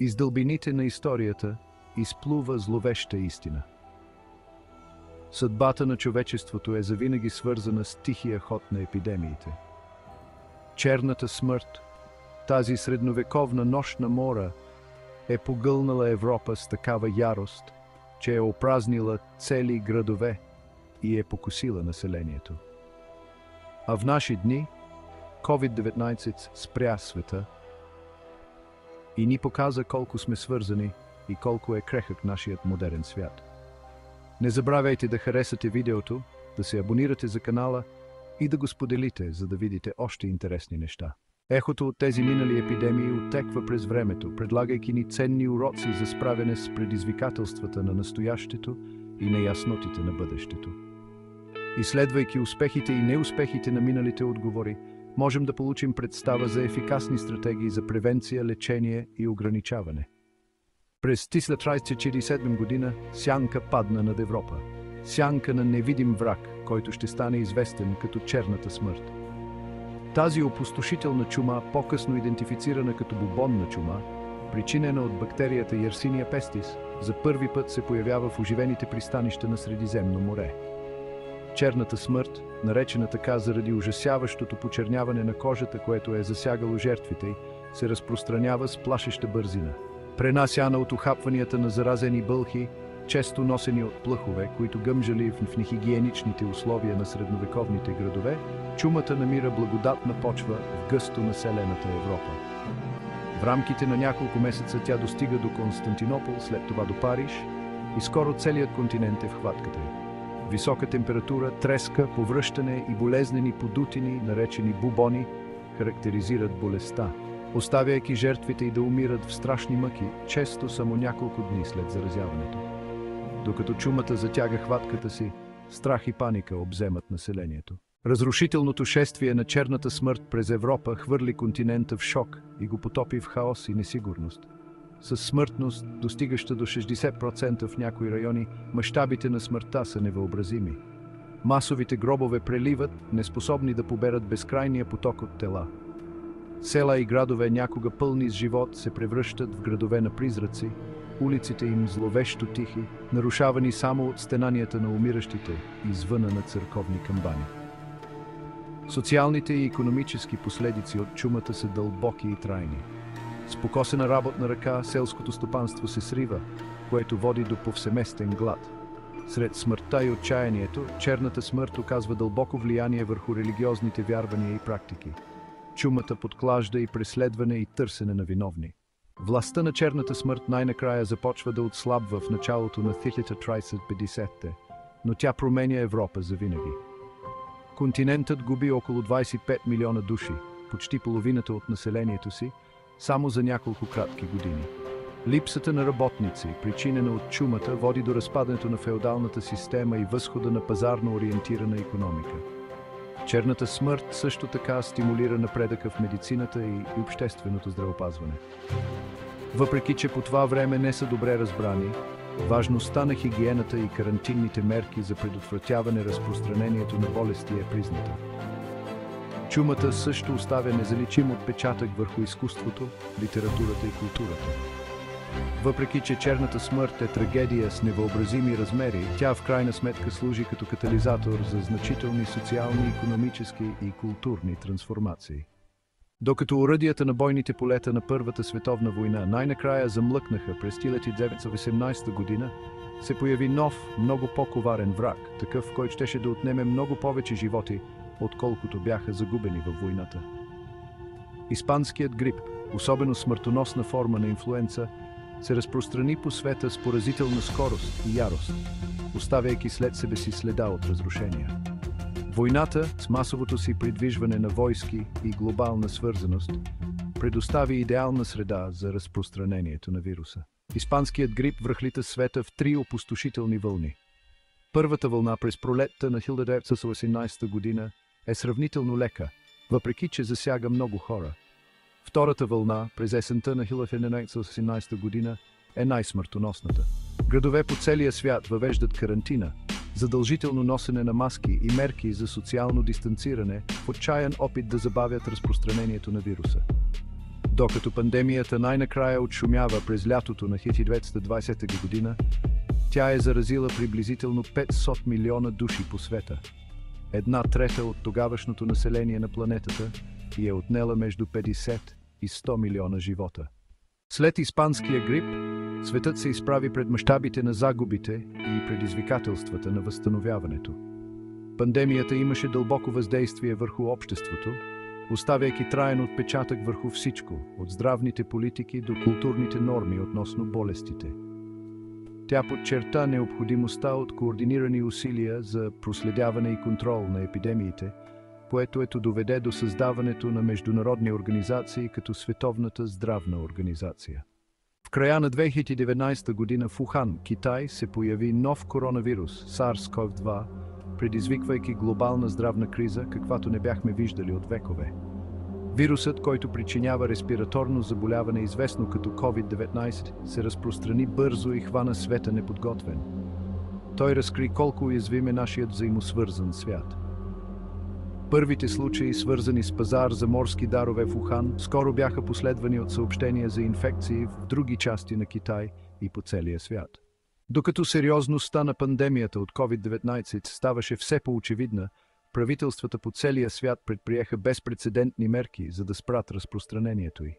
Из дълбините на историята изплува зловеща истина. Съдбата на човечеството е завинаги свързана с тихия ход на епидемиите. Черната смърт, тази средновековна нощна мора, е погълнала Европа с такава ярост, че е опразнила цели градове и е покосила населението. А в наши дни COVID-19 спря света и ни показа колко сме свързани и колко е крехък нашият модерен свят. Не забравяйте да харесате видеото, да се абонирате за канала и да го споделите, за да видите още интересни неща. Ехото от тези минали епидемии оттеква през времето, предлагайки ни ценни уроци за справяне с предизвикателствата на настоящето и неяснотите на бъдещето. Изследвайки успехите и неуспехите на миналите отговори, можем да получим представа за ефикасни стратегии за превенция, лечение и ограничаване. През 1347 година сянка падна над Европа. Сянка на невидим враг, който ще стане известен като черната смърт. Тази опустошителна чума, по-късно идентифицирана като бубонна чума, причинена от бактерията Yersinia pestis, за първи път се появява в оживените пристанища на Средиземно море. Черната смърт, наречена така заради ужасяващото почерняване на кожата, което е засягало жертвите й, се разпространява с плашеща бързина. Пренасяна от ухапванията на заразени бълхи, често носени от плъхове, които гъмжали в нехигиеничните условия на средновековните градове, чумата намира благодатна почва в гъсто населената Европа. В рамките на няколко месеца тя достига до Константинопол, след това до Париж и скоро целият континент е в хватката й. Висока температура, треска, повръщане и болезнени подутини, наречени бубони, характеризират болестта, оставяйки жертвите й да умират в страшни мъки, често само няколко дни след заразяването. Докато чумата затяга хватката си, страх и паника обземат населението. Разрушителното шествие на черната смърт през Европа хвърли континента в шок и го потопи в хаос и несигурност. Със смъртност, достигаща до 60% в някои райони, мащабите на смъртта са невъобразими. Масовите гробове преливат, неспособни да поберат безкрайния поток от тела. Села и градове, някога пълни с живот, се превръщат в градове на призраци, улиците им зловещо тихи, нарушавани само от стенанията на умиращите и звъна на църковни камбани. Социалните и икономически последици от чумата са дълбоки и трайни. С покосена работна ръка селското стопанство се срива, което води до повсеместен глад. Сред смъртта и отчаянието, черната смърт оказва дълбоко влияние върху религиозните вярвания и практики. Чумата подклажда и преследване и търсене на виновни. Властта на черната смърт най-накрая започва да отслабва в началото на 1350-те, но тя променя Европа завинаги. Континентът губи около 25 милиона души, почти половината от населението си, само за няколко кратки години. Липсата на работници, причинена от чумата, води до разпадането на феодалната система и възхода на пазарно ориентирана икономика. Черната смърт също така стимулира напредъка в медицината и общественото здравеопазване. Въпреки че по това време не са добре разбрани, важността на хигиената и карантинните мерки за предотвратяване разпространението на болести е призната. Чумата също оставя незаличим отпечатък върху изкуството, литературата и културата. Въпреки че черната смърт е трагедия с невъобразими размери, тя в крайна сметка служи като катализатор за значителни социални, икономически и културни трансформации. Докато оръдията на бойните полета на Първата световна война най-накрая замлъкнаха през 1918 година, се появи нов, много по-коварен враг, такъв, който щеше да отнеме много повече животи, отколкото бяха загубени във войната. Испанският грип, особено смъртоносна форма на инфлуенца, се разпространи по света с поразителна скорост и ярост, оставяйки след себе си следа от разрушения. Войната, с масовото си придвижване на войски и глобална свързаност, предостави идеална среда за разпространението на вируса. Испанският грип връхлита света в 3 опустошителни вълни. Първата вълна през пролетта на 1918 година е сравнително лека, въпреки че засяга много хора. Втората вълна през есента на 1918 година е най-смъртоносната. Градове по целия свят въвеждат карантина, задължително носене на маски и мерки за социално дистанциране в отчаян опит да забавят разпространението на вируса. Докато пандемията най-накрая отшумява през лятото на 1920 година, тя е заразила приблизително 500 милиона души по света. 1/3 от тогавашното население на планетата и е отнела между 50 и 100 милиона живота. След испанския грип, светът се изправи пред мащабите на загубите и предизвикателствата на възстановяването. Пандемията имаше дълбоко въздействие върху обществото, оставяйки траен отпечатък върху всичко, от здравните политики до културните норми относно болестите. Тя подчерта необходимостта от координирани усилия за проследяване и контрол на епидемиите, което доведе до създаването на международни организации като Световната здравна организация. В края на 2019 година в Ухан, Китай, се появи нов коронавирус SARS-CoV-2, предизвиквайки глобална здравна криза, каквато не бяхме виждали от векове. Вирусът, който причинява респираторно заболяване, известно като COVID-19, се разпространи бързо и хвана света неподготвен. Той разкри колко уязвим е нашият взаимосвързан свят. Първите случаи, свързани с пазар за морски дарове в Ухан, скоро бяха последвани от съобщения за инфекции в други части на Китай и по целия свят. Докато сериозността на пандемията от COVID-19 ставаше все по-очевидна, правителствата по целия свят предприеха безпрецедентни мерки, за да спрат разпространението й.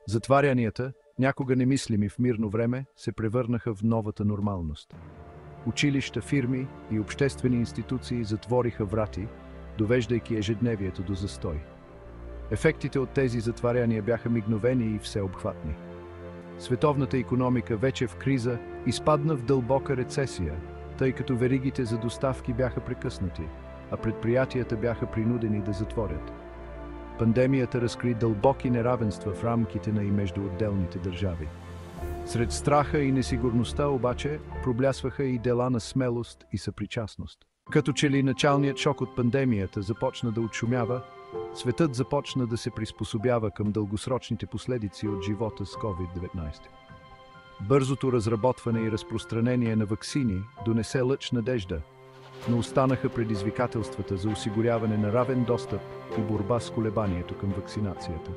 Затварянията, някога немислими в мирно време, се превърнаха в новата нормалност. Училища, фирми и обществени институции затвориха врати, довеждайки ежедневието до застой. Ефектите от тези затваряния бяха мигновени и всеобхватни. Световната икономика, вече в криза, изпадна в дълбока рецесия, тъй като веригите за доставки бяха прекъснати, а предприятията бяха принудени да затворят. Пандемията разкри дълбоки неравенства в рамките на и между отделните държави. Сред страха и несигурността обаче проблясваха и дела на смелост и съпричастност. Като че ли началният шок от пандемията започна да отшумява, светът започна да се приспособява към дългосрочните последици от живота с COVID-19. Бързото разработване и разпространение на ваксини донесе лъч надежда, но останаха предизвикателствата за осигуряване на равен достъп и борба с колебанието към вакцинацията.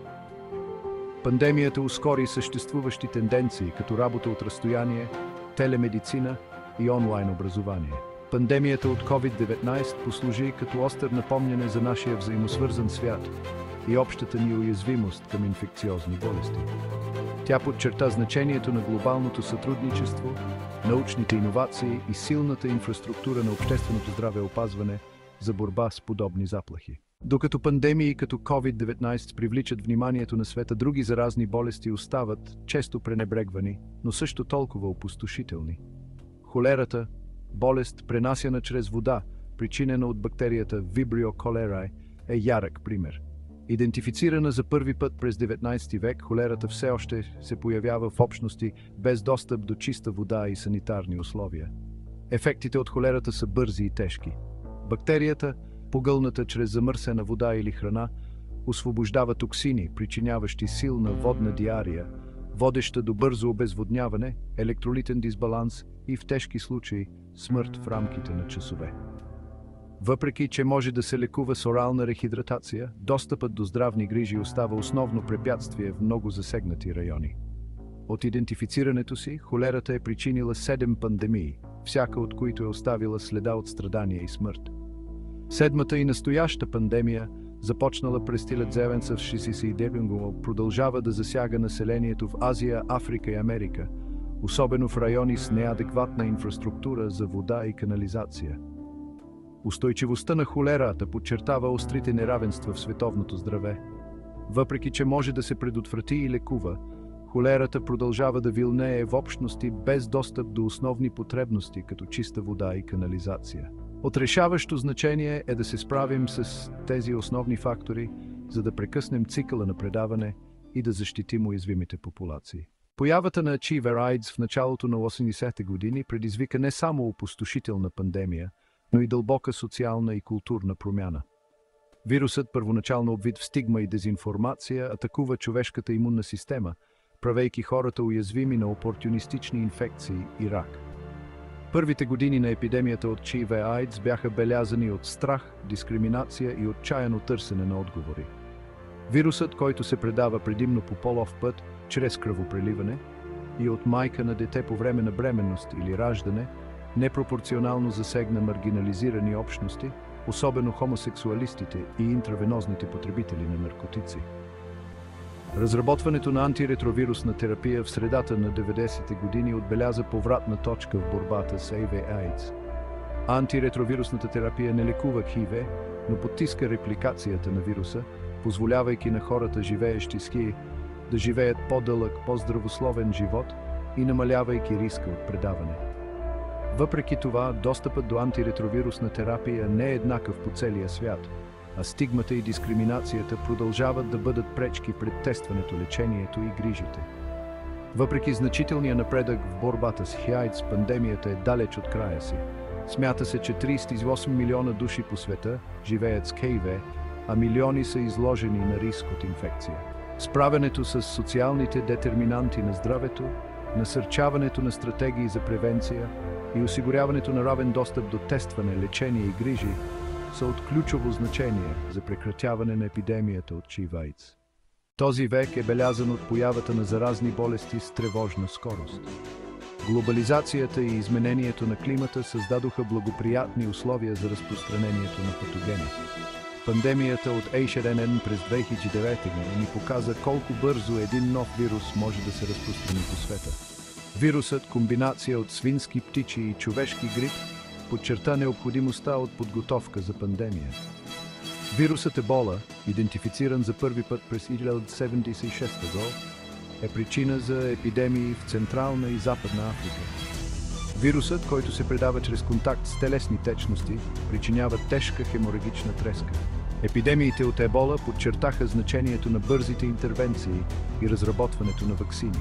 Пандемията ускори съществуващи тенденции, като работа от разстояние, телемедицина и онлайн образование. Пандемията от COVID-19 послужи като остър напомняне за нашия взаимосвързан свят и общата ни уязвимост към инфекциозни болести. Тя подчерта значението на глобалното сътрудничество, научните иновации и силната инфраструктура на общественото здравеопазване за борба с подобни заплахи. Докато пандемии като COVID-19 привличат вниманието на света, други заразни болести остават често пренебрегвани, но също толкова опустошителни. Холерата, болест, пренасяна чрез вода, причинена от бактерията Vibrio cholerae, е ярък пример. Идентифицирана за първи път през 19 век, холерата все още се появява в общности без достъп до чиста вода и санитарни условия. Ефектите от холерата са бързи и тежки. Бактерията, погълната чрез замърсена вода или храна, освобождава токсини, причиняващи силна водна диария, водеща до бързо обезводняване, електролитен дисбаланс и в тежки случаи смърт в рамките на часове. Въпреки че може да се лекува с орална рехидратация, достъпът до здравни грижи остава основно препятствие в много засегнати райони. От идентифицирането си, холерата е причинила 7 пандемии, всяка от които е оставила следа от страдания и смърт. Седмата и настояща пандемия, започнала през 1969, продължава да засяга населението в Азия, Африка и Америка, особено в райони с неадекватна инфраструктура за вода и канализация. Устойчивостта на холерата подчертава острите неравенства в световното здраве. Въпреки че може да се предотврати и лекува, холерата продължава да вилнее в общности без достъп до основни потребности, като чиста вода и канализация. От решаващо значение е да се справим с тези основни фактори, за да прекъснем цикъла на предаване и да защитим уязвимите популации. Появата на Achiever AIDS в началото на 80-те години предизвика не само опустошителна пандемия, но и дълбока социална и културна промяна. Вирусът, първоначално обвит в стигма и дезинформация, атакува човешката имунна система, правейки хората уязвими на опортюнистични инфекции и рак. Първите години на епидемията от HIV AIDS бяха белязани от страх, дискриминация и отчаяно търсене на отговори. Вирусът, който се предава предимно по полов път, чрез кръвопреливане и от майка на дете по време на бременност или раждане, непропорционално засегна маргинализирани общности, особено хомосексуалистите и интравенозните потребители на наркотици. Разработването на антиретровирусна терапия в средата на 90-те години отбеляза повратна точка в борбата с HIV/AIDS. Антиретровирусната терапия не лекува HIV, но потиска репликацията на вируса, позволявайки на хората, живеещи с HIV, да живеят по-дълъг, по-здравословен живот и намалявайки риска от предаване. Въпреки това, достъпът до антиретровирусна терапия не е еднакъв по целия свят, а стигмата и дискриминацията продължават да бъдат пречки пред тестването, лечението и грижите. Въпреки значителния напредък в борбата с HIV, пандемията е далеч от края си. Смята се, че 38 милиона души по света живеят с HIV, а милиони са изложени на риск от инфекция. Справянето с социалните детерминанти на здравето, насърчаването на стратегии за превенция и осигуряването на равен достъп до тестване, лечение и грижи са от ключово значение за прекратяване на епидемията от HIV/AIDS. Този век е белязан от появата на заразни болести с тревожна скорост. Глобализацията и изменението на климата създадоха благоприятни условия за разпространението на патогени. Пандемията от H1N1 през 2009 година ни показа колко бързо един нов вирус може да се разпространи по света. Вирусът, комбинация от свински, птичи и човешки грип, подчерта необходимостта от подготовка за пандемия. Вирусът Ебола, идентифициран за първи път през 1976 година, е причина за епидемии в Централна и Западна Африка. Вирусът, който се предава чрез контакт с телесни течности, причинява тежка хеморагична треска. Епидемиите от Ебола подчертаха значението на бързите интервенции и разработването на ваксини.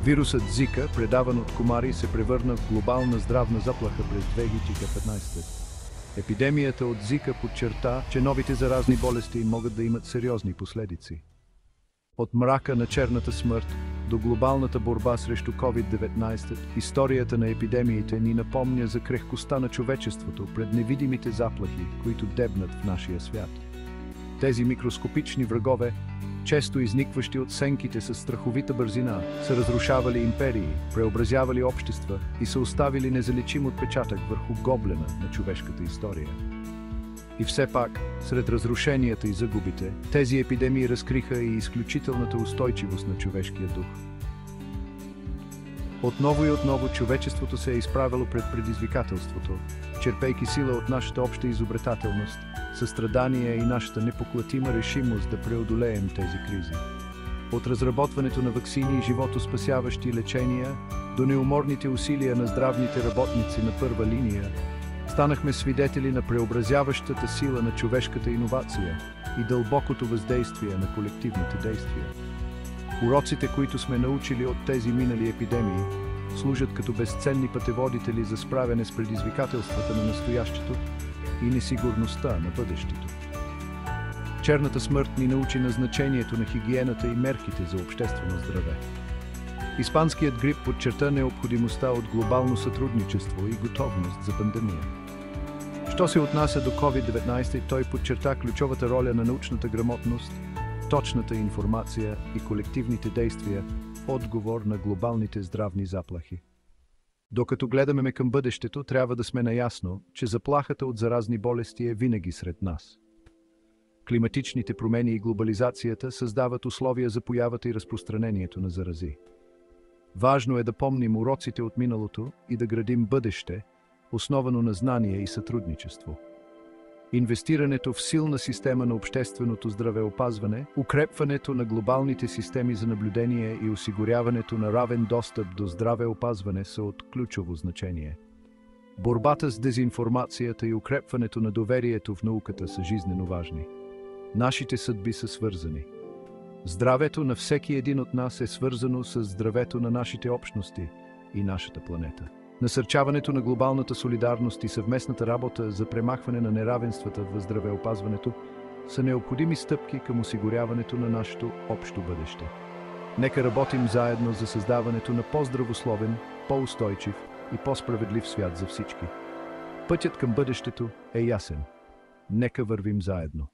Вирусът Зика, предаван от комари, се превърна в глобална здравна заплаха през 2015. Епидемията от Зика подчерта, че новите заразни болести могат да имат сериозни последици. От мрака на черната смърт до глобалната борба срещу COVID-19, историята на епидемиите ни напомня за крехкостта на човечеството пред невидимите заплахи, които дебнат в нашия свят. Тези микроскопични врагове, често изникващи от сенките със страховита бързина, са разрушавали империи, преобразявали общества и са оставили незаличим отпечатък върху гоблена на човешката история. И все пак, сред разрушенията и загубите, тези епидемии разкриха и изключителната устойчивост на човешкия дух. Отново и отново човечеството се е изправило пред предизвикателството, черпейки сила от нашата обща изобретателност, състрадание и нашата непоклатима решимост да преодолеем тези кризи. От разработването на ваксини и животоспасяващи лечения до неуморните усилия на здравните работници на първа линия, станахме свидетели на преобразяващата сила на човешката иновация и дълбокото въздействие на колективните действия. Уроците, които сме научили от тези минали епидемии, служат като безценни пътеводители за справяне с предизвикателствата на настоящето и несигурността на бъдещето. Черната смърт ни научи на значението на хигиената и мерките за обществено здраве. Испанският грип подчерта необходимостта от глобално сътрудничество и готовност за пандемия. Що се отнася до COVID-19, той подчерта ключовата роля на научната грамотност, точната информация и колективните действия в отговор на глобалните здравни заплахи. Докато гледаме към бъдещето, трябва да сме наясно, че заплахата от заразни болести е винаги сред нас. Климатичните промени и глобализацията създават условия за появата и разпространението на зарази. Важно е да помним уроците от миналото и да градим бъдеще, основано на знание и сътрудничество. Инвестирането в силна система на общественото здравеопазване, укрепването на глобалните системи за наблюдение и осигуряването на равен достъп до здравеопазване са от ключово значение. Борбата с дезинформацията и укрепването на доверието в науката са жизнено важни. Нашите съдби са свързани. Здравето на всеки един от нас е свързано с здравето на нашите общности и нашата планета. Насърчаването на глобалната солидарност и съвместната работа за премахване на неравенствата в здравеопазването са необходими стъпки към осигуряването на нашето общо бъдеще. Нека работим заедно за създаването на по-здравословен, по-устойчив и по-справедлив свят за всички. Пътят към бъдещето е ясен. Нека вървим заедно.